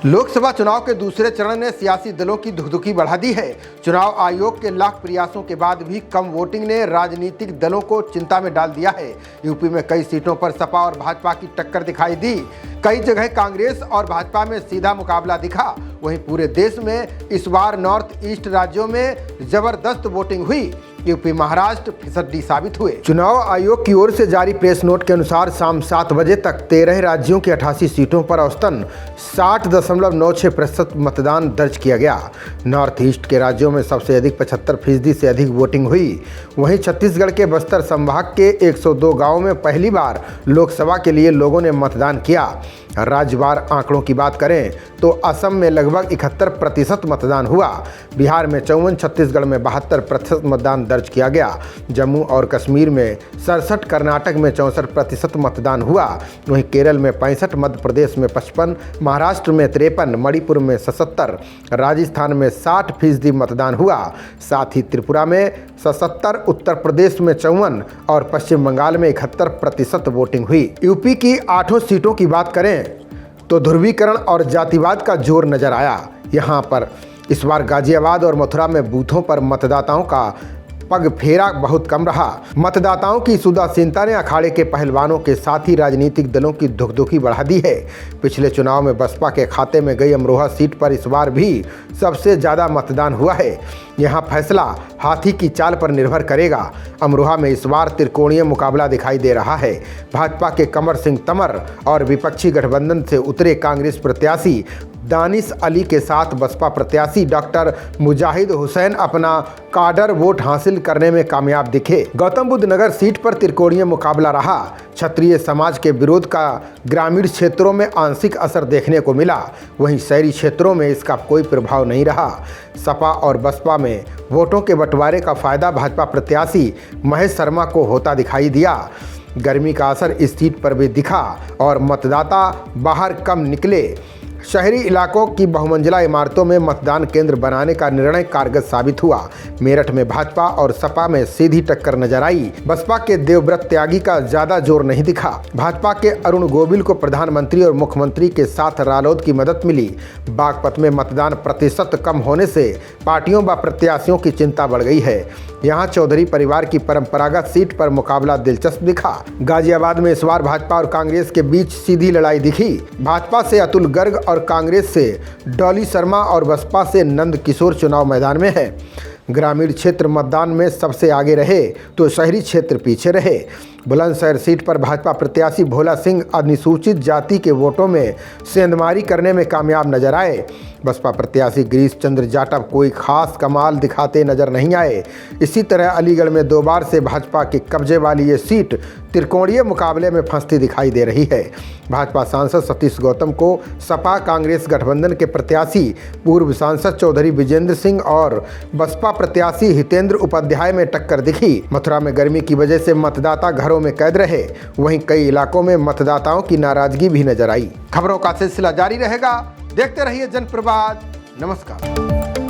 लोकसभा चुनाव के दूसरे चरण ने सियासी दलों की धुकधुकी बढ़ा दी है। चुनाव आयोग के लाख प्रयासों के बाद भी कम वोटिंग ने राजनीतिक दलों को चिंता में डाल दिया है। यूपी में कई सीटों पर सपा और भाजपा की टक्कर दिखाई दी। कई जगह कांग्रेस और भाजपा में सीधा मुकाबला दिखा। वहीं पूरे देश में इस बार नॉर्थ ईस्ट राज्यों में जबरदस्त वोटिंग हुई। यूपी महाराष्ट्र फिसड्डी साबित हुए। चुनाव आयोग की ओर से जारी प्रेस नोट के अनुसार शाम 7 बजे तक 13 राज्यों की 88 सीटों पर औसतन 60.96% मतदान दर्ज किया गया। नॉर्थ ईस्ट के राज्यों में सबसे अधिक 75% से अधिक वोटिंग हुई। वहीं छत्तीसगढ़ के बस्तर संभाग के 102 गांवों में पहली बार लोकसभा के लिए लोगों ने मतदान किया। राज्यवार आंकड़ों की बात करें तो असम में लगभग 71% मतदान हुआ। बिहार में 54, छत्तीसगढ़ में 72% मतदान दर्ज किया गया। जम्मू और कश्मीर में 67, कर्नाटक में 64% मतदान हुआ। वहीं केरल में 65, मध्य प्रदेश में 55, महाराष्ट्र में 53, मणिपुर में 77, राजस्थान में 60% मतदान हुआ। साथ ही त्रिपुरा में 77, उत्तर प्रदेश में 54 और पश्चिम बंगाल में 71% वोटिंग हुई। यूपी की 8 सीटों की बात करें तो ध्रुवीकरण और जातिवाद का जोर नजर आया। यहाँ पर इस बार गाजियाबाद और मथुरा में बूथों पर मतदाताओं का पग फेरा बहुत कम रहा। मतदाताओं की इस उदासीनता ने अखाड़े के पहलवानों के साथ ही राजनीतिक दलों की धुकधुकी बढ़ा दी है। पिछले चुनाव में बसपा के खाते में गई अमरोहा सीट पर इस बार भी सबसे ज़्यादा मतदान हुआ है। यहाँ फैसला हाथी की चाल पर निर्भर करेगा। अमरोहा में इस बार त्रिकोणीय मुकाबला दिखाई दे रहा है। भाजपा के कमर सिंह तंवर और विपक्षी गठबंधन से उतरे कांग्रेस प्रत्याशी दानिश अली के साथ बसपा प्रत्याशी डॉक्टर मुजाहिद हुसैन अपना काडर वोट हासिल करने में कामयाब दिखे। गौतम बुद्ध नगर सीट पर त्रिकोणीय मुकाबला रहा। क्षत्रिय समाज के विरोध का ग्रामीण क्षेत्रों में आंशिक असर देखने को मिला। वहीं शहरी क्षेत्रों में इसका कोई प्रभाव नहीं रहा। सपा और बसपा में वोटों के बंटवारे का फायदा भाजपा प्रत्याशी महेश शर्मा को होता दिखाई दिया। गर्मी का असर इस सीट पर भी दिखा और मतदाता बाहर कम निकले। शहरी इलाकों की बहुमंजिला इमारतों में मतदान केंद्र बनाने का निर्णय कारगर साबित हुआ। मेरठ में भाजपा और सपा में सीधी टक्कर नजर आई। बसपा के देवव्रत त्यागी का ज्यादा जोर नहीं दिखा। भाजपा के अरुण गोविल को प्रधानमंत्री और मुख्यमंत्री के साथ रालोद की मदद मिली। बागपत में मतदान प्रतिशत कम होने से पार्टियों व प्रत्याशियों की चिंता बढ़ गई है। यहाँ चौधरी परिवार की परंपरागत सीट पर मुकाबला दिलचस्प दिखा। गाजियाबाद में इस बार भाजपा और कांग्रेस के बीच सीधी लड़ाई दिखी। भाजपा से अतुल गर्ग और कांग्रेस से डॉली शर्मा और बसपा से नंद किशोर चुनाव मैदान में है। ग्रामीण क्षेत्र मतदान में सबसे आगे रहे तो शहरी क्षेत्र पीछे रहे। बुलंदशहर सीट पर भाजपा प्रत्याशी भोला सिंह अनुसूचित जाति के वोटों में सेंधमारी करने में कामयाब नजर आए। बसपा प्रत्याशी गिरीश चंद्र जाटव कोई खास कमाल दिखाते नजर नहीं आए। इसी तरह अलीगढ़ में 2 बार से भाजपा के कब्जे वाली ये सीट त्रिकोणीय मुकाबले में फंसती दिखाई दे रही है। भाजपा सांसद सतीश गौतम को सपा कांग्रेस गठबंधन के प्रत्याशी पूर्व सांसद चौधरी विजेंद्र सिंह और बसपा प्रत्याशी हितेंद्र उपाध्याय में टक्कर दिखी। मथुरा में गर्मी की वजह से मतदाता घरों में कैद रहे। वहीं कई इलाकों में मतदाताओं की नाराजगी भी नजर आई। खबरों का सिलसिला जारी रहेगा। देखते रहिए जनप्रवाद। नमस्कार।